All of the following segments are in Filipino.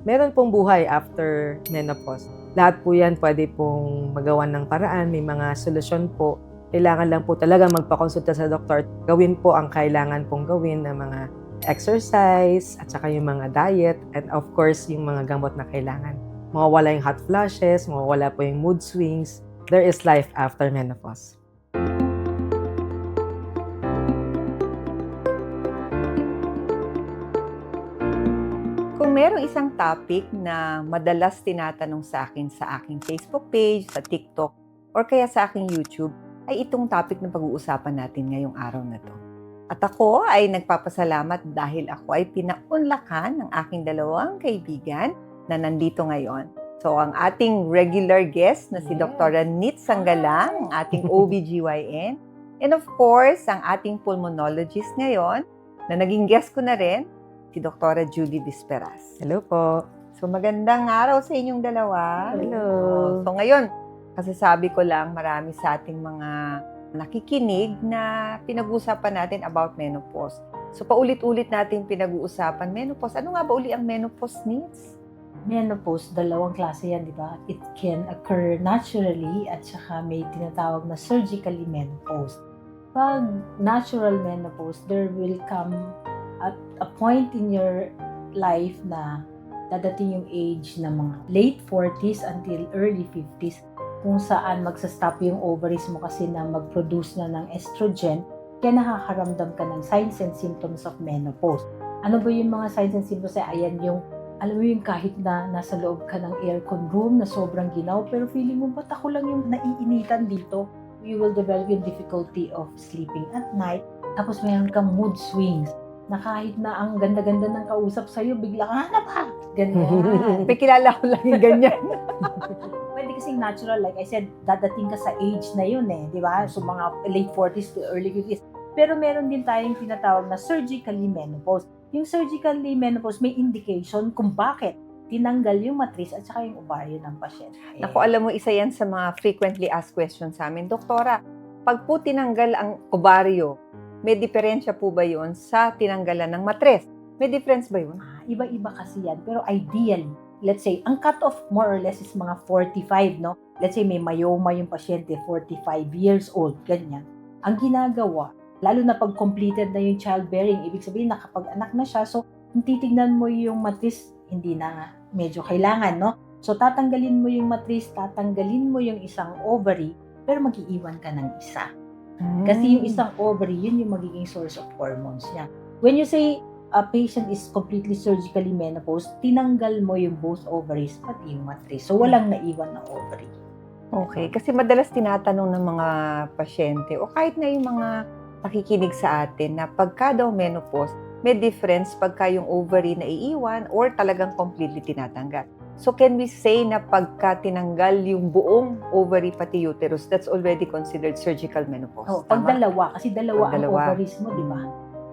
Meron pong buhay after menopause. Lahat po yan pwede pong magawa ng paraan, may mga solusyon po. Kailangan lang po talaga magpakonsulta sa doktor. Gawin po ang kailangan pong gawin ng mga exercise at saka yung mga diet and of course yung mga gamot na kailangan. Mawawala yung hot flashes, mawawala po yung mood swings. There is life after menopause. Kung merong isang topic na madalas tinatanong sa akin sa aking Facebook page, sa TikTok, or kaya sa aking YouTube, ay itong topic na pag-uusapan natin ngayong araw na to. At ako ay nagpapasalamat dahil ako ay pinaunlakan ng aking dalawang kaibigan na nandito ngayon. So, ang ating regular guest na si Dr. Nit Sanggalang, ang ating OBGYN, and of course, ang ating pulmonologist ngayon, na naging guest ko na rin, si Dr. Judy Bisperas. Hello po. So, magandang araw sa inyong dalawa. Hello. So, ngayon, kasasabi ko lang, marami sa ating mga nakikinig na pinag-uusapan natin about menopause. So, paulit-ulit natin pinag-uusapan menopause. Ano nga ba uli ang menopause needs? Menopause, dalawang klase yan, di ba? It can occur naturally at saka may tinatawag na surgically menopause. Pag natural menopause, there will come at a point in your life na dadating yung age na mga late 40s until early 50s kung saan magsastop yung ovaries mo kasi na mag-produce na ng estrogen, kaya nakakaramdam ka ng signs and symptoms of menopause. Ano ba yung mga signs and symptoms? Ayan yung, alam mo yung kahit na nasa loob ka ng aircon room na sobrang ginaw, pero feeling mo, ba't ako lang yung naiinitan dito? You will develop yung difficulty of sleeping at night. Tapos mayroon kang mood swings na kahit na ang ganda-ganda ng kausap sa'yo, bigla ka, ano ba? Ganyan. May kilala ko lang yung ganyan. Pwede kasing natural, like I said, dadating ka sa age na yun di ba? So mga late 40s to early 50s. Pero meron din tayong tinatawag na surgically menopause. Yung surgically menopause may indication kung bakit tinanggal yung matris at saka yung ovaryo ng pasyente. Naku, alam mo, isa yan sa mga frequently asked questions sa amin. Doktora, pag po tinanggal ang ovaryo, may diferensya po ba yun sa tinanggalan ng matres? May difference ba yun? Iba-iba kasi yan. Pero ideally, let's say, ang cut-off more or less is mga 45, no? Let's say may myoma yung pasyente, 45 years old, ganyan. Ang ginagawa, lalo na pag completed na yung childbearing, ibig sabihin nakapag-anak na siya, so titignan mo yung matris, hindi na medyo kailangan, no? So tatanggalin mo yung matris, tatanggalin mo yung isang ovary, pero mag-iiwan ka ng isa. Kasi yung isang ovary, yun yung magiging source of hormones niya. When you say a patient is completely surgically menopause, tinanggal mo yung both ovaries pati yung matris. So, walang naiwan na ovary. Okay, kasi madalas tinatanong ng mga pasyente o kahit na yung mga nakikinig sa atin na pagka daw menopause, may difference pagka yung ovary na iiwan or talagang completely tinatanggal. So, can we say na pagka tinanggal yung buong ovary pati uterus, that's already considered surgical menopause? Oh, pag dalawa, kasi dalawa ang ovaries mo, di ba?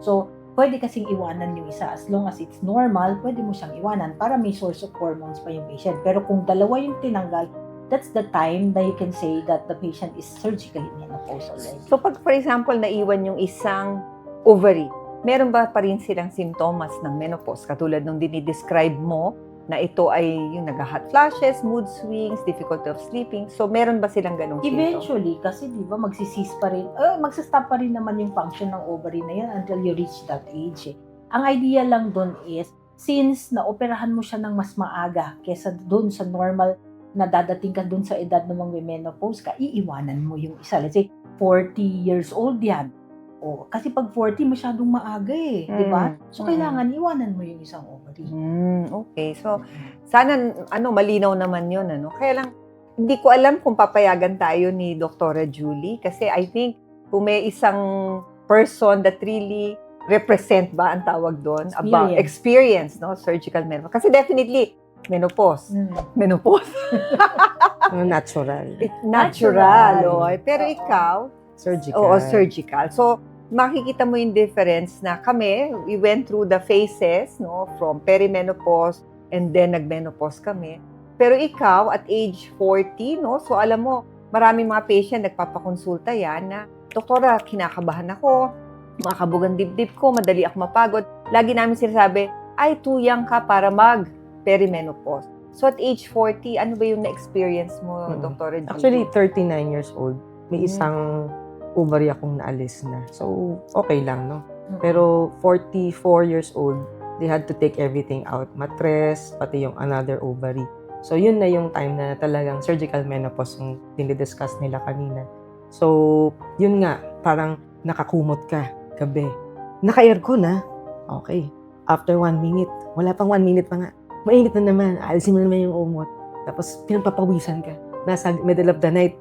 So, pwede kasing iwanan yung isa. As long as it's normal, pwede mo siyang iwanan para may source of hormones pa yung patient. Pero kung dalawa yung tinanggal, that's the time that you can say that the patient is surgically menopause already. So, pag for example, naiwan yung isang ovary, meron ba pa rin silang simptomas ng menopause? Katulad nung dinidescribe mo, na ito ay yung nag-hot flashes, mood swings, difficulty of sleeping. So, meron ba silang ganong symptoms? Eventually, kasi di ba magsisis pa rin, magsastop pa rin naman yung function ng ovary na yan until you reach that age. Ang idea lang doon is, since naoperahan mo siya ng mas maaga kesa doon sa normal na dadating ka doon sa edad na menopause ka, iiwanan mo yung isa. Let's say, 40 years old yan. Kasi pag 40, masyadong maaga di ba? So, kailangan iwanan mo yung isang ovary. Okay. So, sana, malinaw naman yun, Kaya lang, hindi ko alam kung papayagan tayo ni Dr. Julie kasi I think kung may isang person that really represent ba ang tawag doon about experience, surgical menopause. Kasi definitely, menopause. Menopause. Natural. Natural. Pero ikaw, Surgical. Oo, surgical. So, makikita mo yung difference na kami, we went through the phases, from perimenopause and then nagmenopause kami. Pero ikaw, at age 40, so alam mo, maraming mga patient nagpapakonsulta yan na, Doktora, kinakabahan ako, makabugang dibdib ko, madali ako mapagod. Lagi namin sinasabi, ay, too young ka para perimenopause. So at age 40, ano ba yung na-experience mo, Dr. Judy? Actually, 39 years old. May Mm. isang ovary akong naalis na. So, okay lang, no? Pero 44 years old, they had to take everything out. Mattress, pati yung another ovary. So, yun na yung time na talagang surgical menopause yung dinidiscuss nila kanina. So, yun nga, parang nakakumot ka gabi. Naka-aircon na. Okay. After 1 minute, wala pang 1 minute pa nga. Mainit na naman, alisin mo naman yung umot. Tapos, pinagpapawisan ka. Nasa middle of the night,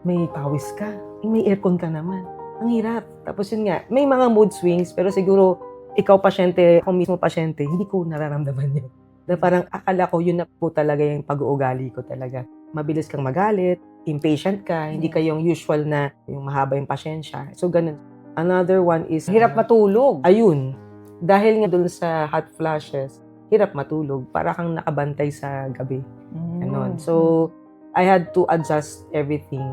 may pawis ka. May aircon ka naman. Ang hirap. Tapos yun nga, may mga mood swings, pero siguro, ikaw pasyente, ako mismo pasyente, hindi ko nararamdaman yun. Na parang akala ko, yun na po talaga yung pag-uugali ko talaga. Mabilis kang magalit, impatient ka, hindi ka yung usual na yung mahaba yung pasyensya. So, ganun. Another one is, Hirap matulog. ayun, dahil nga dun sa hot flashes, hirap matulog. Para kang nakabantay sa gabi. Ganon. So, I had to adjust everything.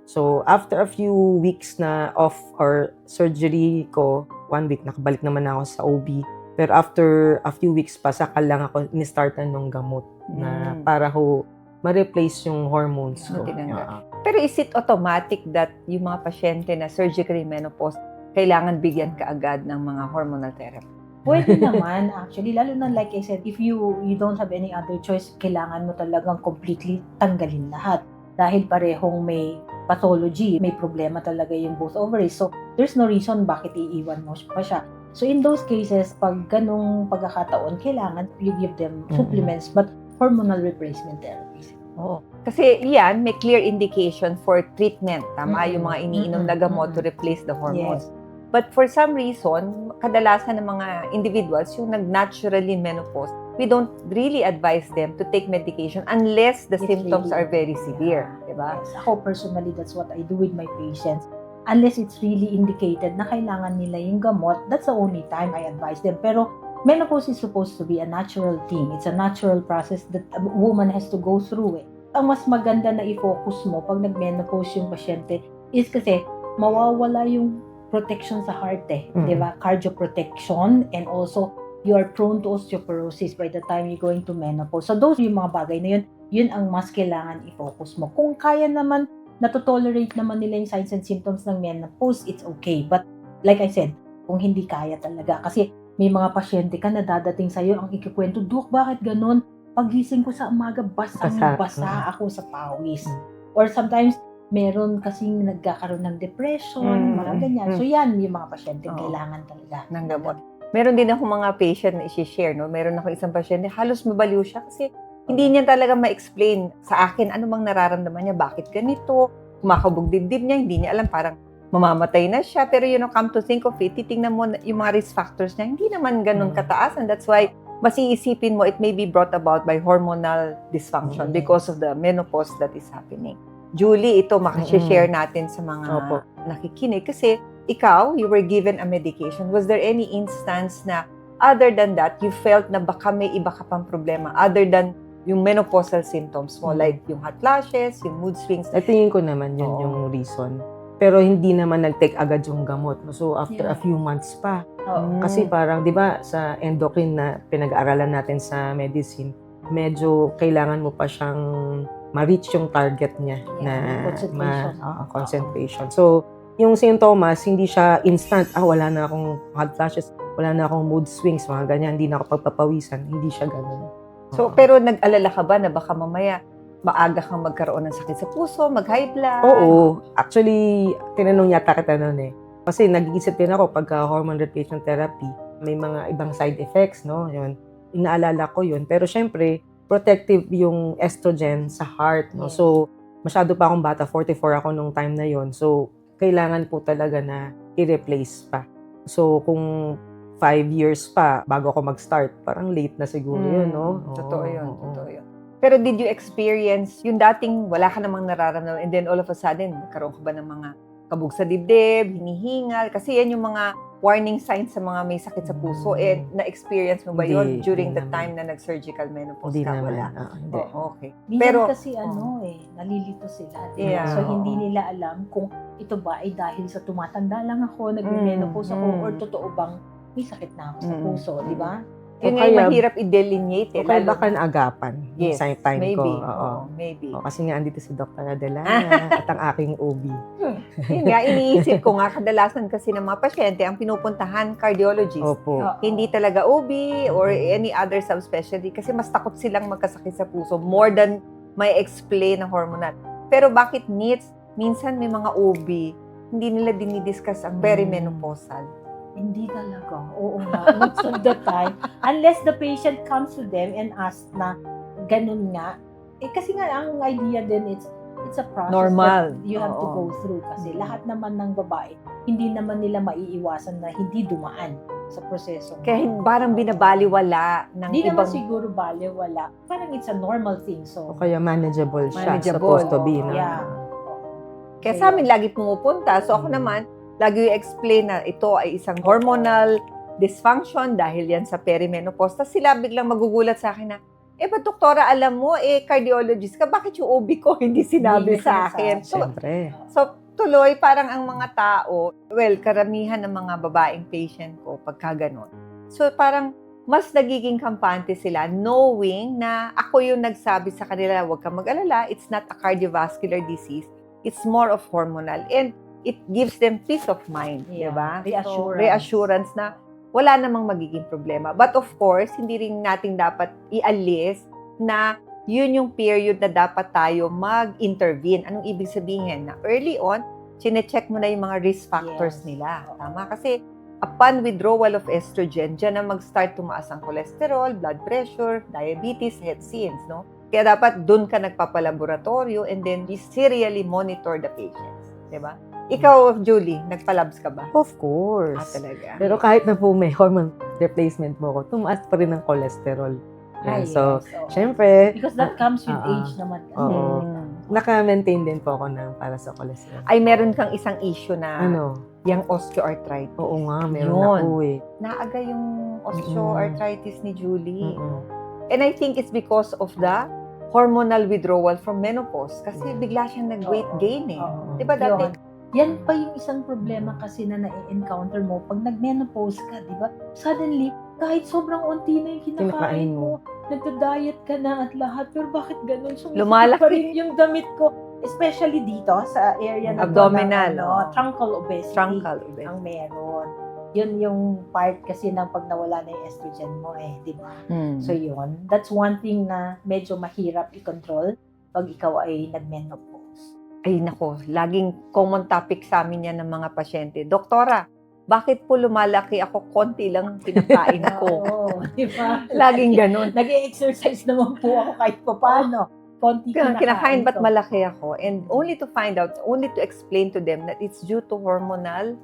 So, after a few weeks na off or surgery ko, 1 week, nakabalik naman ako sa OB. Pero after a few weeks pa, saka lang ako ni-startan ng gamot na para ho ma-replace yung hormones ko. Tinanggal. Pero is it automatic that yung mga pasyente na surgically menopause, kailangan bigyan ka agad ng mga hormonal therapy? Pwede naman, actually. Lalo na, like I said, if you don't have any other choice, kailangan mo talagang completely tanggalin lahat. Dahil parehong may pathology, may problema talaga yung both ovaries. So, there's no reason bakit iiwan mo pa siya. So, in those cases, pag ganong pagkakataon, kailangan you give them supplements, but hormonal replacement therapies. Oo. Kasi yan, may clear indication for treatment. Tama, yung mga iniinom na gamot to replace the hormones. But for some reason, kadalasan ng mga individuals, yung nag-naturally menopause, we don't really advise them to take medication unless the It's symptoms really- are very severe. Diba? Yes. Ako personally, that's what I do with my patients. Unless it's really indicated na kailangan nila yung gamot, that's the only time I advise them. Pero menopause is supposed to be a natural thing. It's a natural process that a woman has to go through it. Ang mas maganda na i-focus mo pag nag-menopause yung pasyente is kasi mawawala yung protection sa heart di ba? Cardio protection, and also you are prone to osteoporosis by the time you're going to menopause. So those yung mga bagay na yun ang mas kailangan i-focus mo. Kung kaya naman, natotolerate naman nila yung signs and symptoms ng menopause, it's okay. But like I said, kung hindi kaya talaga, kasi may mga pasyente ka na dadating sa'yo, ang ikikwento, Dok, bakit ganun? Pagising ko sa umaga, basa ako sa pawis. Or sometimes, meron kasing nagkakaroon ng depression, mga ganyan. So yan, yung mga pasyente kailangan talaga Ng gamot. Meron din ako mga patient na i-share, no? Meron ako isang pasyente, halos mabaliw siya kasi hindi niya talaga ma-explain sa akin ano bang nararamdaman niya, bakit ganito, kumakabog dibdib niya, hindi niya alam, parang mamamatay na siya. Pero come to think of it, titingnan mo yung mga risk factors niya, hindi naman ganun kataas. And that's why, mas iisipin mo, it may be brought about by hormonal dysfunction because of the menopause that is happening. Julie, ito makashare natin sa mga nakikinig. Kasi ikaw, you were given a medication. Was there any instance na other than that, you felt na baka may iba ka pang problema other than yung menopausal symptoms mo, like yung hot flashes, yung mood swings? I tingin ko naman yun yung reason. Pero hindi naman nag-take agad yung gamot. So, after a few months pa. Kasi parang, di ba, sa endocrine na pinag-aaralan natin sa medicine, medyo kailangan mo pa siyang ma-reach yung target niya na concentration. So, yung sintomas, hindi siya instant, wala na akong hot flashes, wala na akong mood swings, mga ganyan, hindi na ako pagpapawisan, hindi siya ganun. So, pero nag-alala ka ba na baka mamaya maaga kang magkaroon ng sakit sa puso, mag-high blood? Oo. Actually, tinanong yata kita noon eh. Kasi nag-iisip din ako pagka hormone replacement therapy, may mga ibang side effects, no? Yun. Inaalala ko yun. Pero syempre, protective yung estrogen sa heart, no? So, masyado pa akong bata, 44 ako nung time na yon. So, kailangan po talaga na i-replace pa. So, kung 5 years pa bago ako mag-start, parang late na siguro yun, no? Totoo yun, totoo yun. Pero did you experience, yung dating wala ka namang nararamdaman, and then all of a sudden, nagkaroon ka ba ng mga kabog sa dibdib, hinihingal? Kasi yan yung mga warning signs sa mga may sakit sa puso. Na-experience mo ba yun during the time na nag-surgical menopause ka? Wala. Hindi. Okay. Pero kasi nalilito sila. Yeah. So, hindi nila alam kung ito ba ay dahil sa tumatanda lang ako, nag-menopause ako, or totoo bang may sakit na ako sa puso, di ba? Yun O nga yung kaya- mahirap i-delineate O eh. kaya lalo baka na- naagapan. Yes, Sa time maybe. ko. Oo. Maybe. O, kasi nga andito si Dr. Adelana at ang aking OB. Yun nga, iniisip ko nga, kadalasan kasi ng mga pasyente, ang pinupuntahan, cardiologist. Opo. Hindi talaga OB or any other subspecialty kasi mas takot silang magkasakit sa puso more than may explain na hormonal. Pero bakit needs? Minsan may mga OB, hindi nila dinidiscuss ang perimenopausal. Hindi talaga. Oo nga. Most of the time. Unless the patient comes to them and asks na ganun nga. Eh, kasi nga, ang idea din, it's a process Normal. that you have to Oo. go through. Kasi lahat naman ng babae, hindi naman nila maiiwasan na hindi dumaan sa proseso. Kaya parang binabaliwala ng Hindi naman ibang... siguro wala. Parang it's a normal thing. O So, kaya manageable siya. Manageable. Supposed to be. No? yeah. Kaya sa amin lagi pumupunta. So ako naman, lagi i-explain na ito ay isang hormonal dysfunction dahil yan sa perimenopause. Tapos sila biglang magugulat sa akin na, ba't doktora, alam mo, cardiologist ka, bakit yung OB ko hindi sinabi Hindi sa sinasabi. akin? Siyempre. So, tuloy, parang ang mga tao, karamihan ng mga babaeng patient ko, pagka ganon. So, parang mas nagiging kampante sila knowing na ako yung nagsabi sa kanila, huwag kang mag-alala, it's not a cardiovascular disease, it's more of hormonal. And it gives them peace of mind, Yeah, di ba? reassurance. So, reassurance na wala namang magiging problema. But of course, hindi rin natin dapat ialis na yun yung period na dapat tayo mag-intervene. Anong ibig sabihin? Na early on, chinecheck mo na yung mga risk factors Yes. nila. Tama? Kasi upon withdrawal of estrogen, dyan na mag-start tumaas ang cholesterol, blood pressure, diabetes, health sins, no? Kaya dapat dun ka nagpapalaboratorio and then you serially monitor the patients. Diba? Ikaw, Julie, nagpalabs ka ba? Of course. Talaga. Pero kahit na po may hormone replacement mo ko, tumaas pa rin ang cholesterol. Yan. Ay, So, yes, oo. syempre, Because that comes with Ah, age naman. oo. naka-maintain din po ako ng para sa cholesterol. Ay, meron kang isang issue na Ano? yung osteoarthritis. Oo nga, meron Yun. ako eh. Naaga yung osteoarthritis ni Julie. Mm-mm. And I think it's because of the hormonal withdrawal from menopause. Kasi bigla siyang nag-weight Oo. gain eh. Oo. Diba dati? Yan pa yung isang problema kasi na na-encounter mo pag nag-menopause ka, di ba? Suddenly, kahit sobrang unti na yung Kinakain kinakain mo. mo, nagda-diet ka na at lahat, pero bakit ganun? Lumalaki. Pa rin yung damit ko, especially dito sa area na to Abdominal, ng, oh. truncal obesity Truncal obesity. ang meron. Yun yung part kasi ng pag nawala na yung estrogen mo di ba? So yun, that's one thing na medyo mahirap i-control pag ikaw ay nag-menopause. Ay nako, laging common topic sa amin yan ng mga pasyente. Doktora, bakit po lumalaki ako? Konti lang ang pinakain ko. Oo, di ba? Laging ganun. Nag-exercise naman po ako kahit pa paano. Konti Kinakain ba't ko. malaki ako? And only to find out, only to explain to them that it's due to hormonal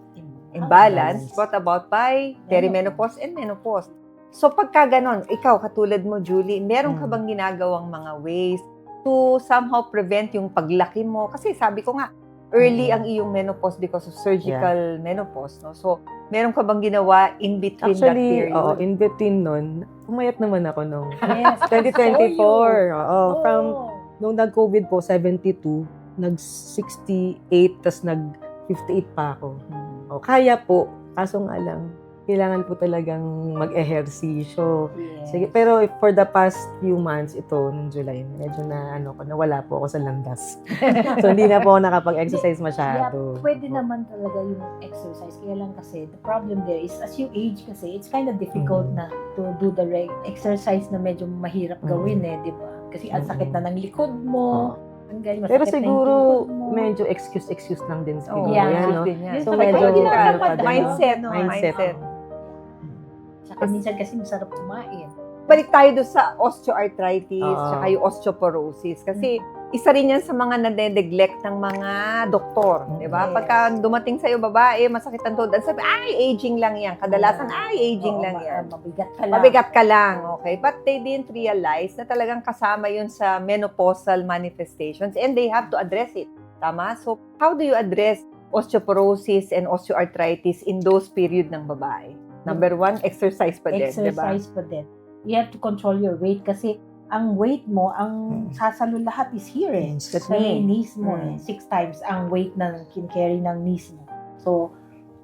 imbalance brought about by perimenopause and menopause. So pagka ganon, ikaw katulad mo Julie, meron ka bang ginagawang mga ways to somehow prevent yung paglaki mo? Kasi sabi ko nga, early ang iyong menopause because of surgical menopause, no? So, meron ka bang ginawa in between that Actually, period? in between nun, pumayat naman ako nung Yes. 2024. Oo, from Oo. nung nag-COVID po, 72, nag-68, tas nag-58 pa ako. O, kaya po, kaso nga lang, kailangan po talagang mag-ehersisyo. Yes. Sige, pero for the past few months, ito, nung July, medyo na, nawala po ako sa landas. So, hindi na po ako nakapag-exercise masyado. Pwede naman talaga yung exercise. Kaya lang kasi, the problem there is, as you age kasi, it's kind of difficult na to do the exercise na medyo mahirap gawin di ba? Kasi ang sakit na ng likod mo. Hanggang Pero masakit na yung siguro, tuhod mo. medyo excuse lang din siguro. Oo, Yeah. Yan, no? din yan. Yes, So, okay. medyo, Hindi naman ano dapat, pa din, mindset, no? no? Mindset. Mindset. Saka minsan kasi masarap kumain. Balik tayo doon sa osteoarthritis, Oo. tsaka yung osteoporosis. Kasi isa rin yan sa mga nade-neglect ng mga doktor, di ba? Yes. Pagka dumating sa'yo babae, masakit ang tuhod, sabi, ay, aging lang yan. Kadalasan, ay, aging Oo, lang yan. Mabigat ka lang. Mabigat ka lang, okay? But they didn't realize na talagang kasama yun sa menopausal manifestations and they have to address it. Tama? So, how do you address osteoporosis and osteoarthritis in those period ng babae? Number one, exercise pa din, di ba? Exercise pa din. You have to control your weight kasi ang weight mo, ang sasalo lahat is here That's Sa me. knees mo 6 times ang weight ng kin-carry ng knees mo. So,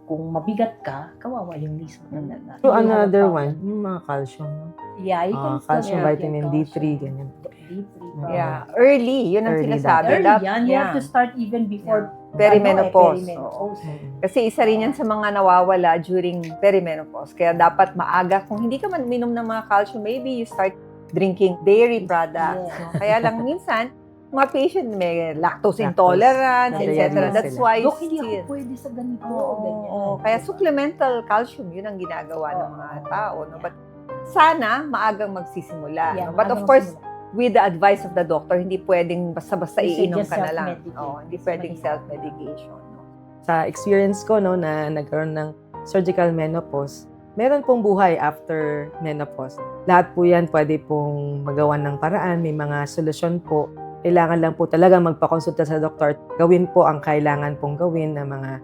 kung mabigat ka, kawawa yung knees mo. So, another one, yung mga calcium. No? Yeah, you can still Calcium, get vitamin your D3, calcium. ganyan. D3. Yeah. Early, yun ang Early sinasabi. Early yan. You have Yeah. to start even before Perimenopause. perimenopause. Kasi isa rin yan sa mga nawawala during perimenopause. Kaya dapat maaga. Kung hindi ka man uminom ng mga calcium, maybe you start drinking dairy products. Yes. No? Kaya lang minsan, mga patient may lactose Lactose. intolerance, Kaya etc. yan That's sila. why Dok, hindi ako still. pwede sa ganito. Oo, ganyan. oo. Kaya supplemental calcium, yun ang ginagawa ng mga Oo. tao. No? But sana maagang magsisimula. Yeah, no? But of maagang course, magsimula. with the advice of the doctor, hindi pwedeng basta-basta Kasi iinom just ka na lang. self-medicate. Oo, hindi Mas pwedeng mahirap. self-medication. No? Sa experience ko, no, na nagkaroon ng surgical menopause, meron pong buhay after menopause. Lahat po yan pwede pong magawa ng paraan, may mga solusyon po. Kailangan lang po talaga magpakonsulta sa doktor. Gawin po ang kailangan pong gawin na mga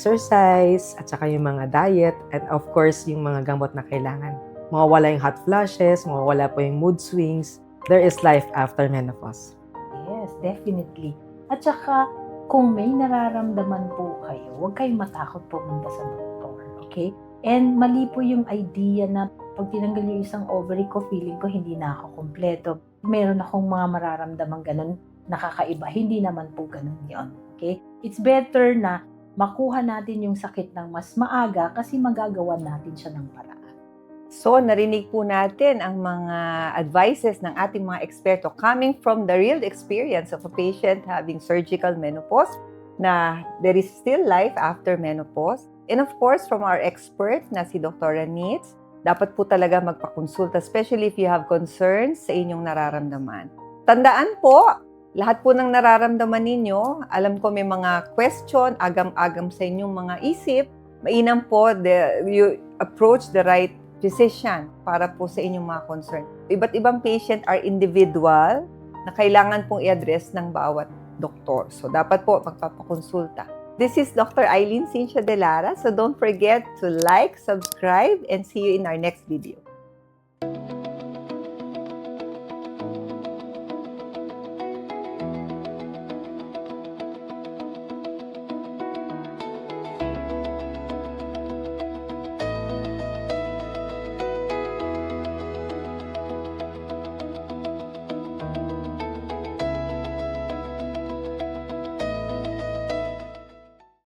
exercise at saka yung mga diet and of course yung mga gamot na kailangan. Mawawala yung hot flashes, mawawala po yung mood swings. There is life after menopause. Yes, definitely. At saka, kung may nararamdaman po kayo, huwag kayong matakot pumunta sa doktor. Okay? And mali po yung idea na pag tinanggal yung isang ovary ko, feeling ko hindi na ako kompleto. Meron akong mga mararamdaman ganun, nakakaiba. Hindi naman po ganun yon. Okay? It's better na makuha natin yung sakit ng mas maaga kasi magagawa natin siya ng paraan. So, narinig po natin ang mga advices ng ating mga eksperto coming from the real experience of a patient having surgical menopause, na there is still life after menopause. And of course, from our expert na si Dr. Nitz, dapat po talaga magpakonsulta, especially if you have concerns sa inyong nararamdaman. Tandaan po, lahat po ng nararamdaman ninyo, alam ko may mga question, agam-agam sa inyong mga isip, mainam po you approach the right physician para po sa inyong mga concern. Iba't ibang patient are individual na kailangan pong i-address ng bawat doktor. So, dapat po magpapakonsulta. This is Dr. Eileen Cynthia De Lara. So, don't forget to like, subscribe, and see you in our next video.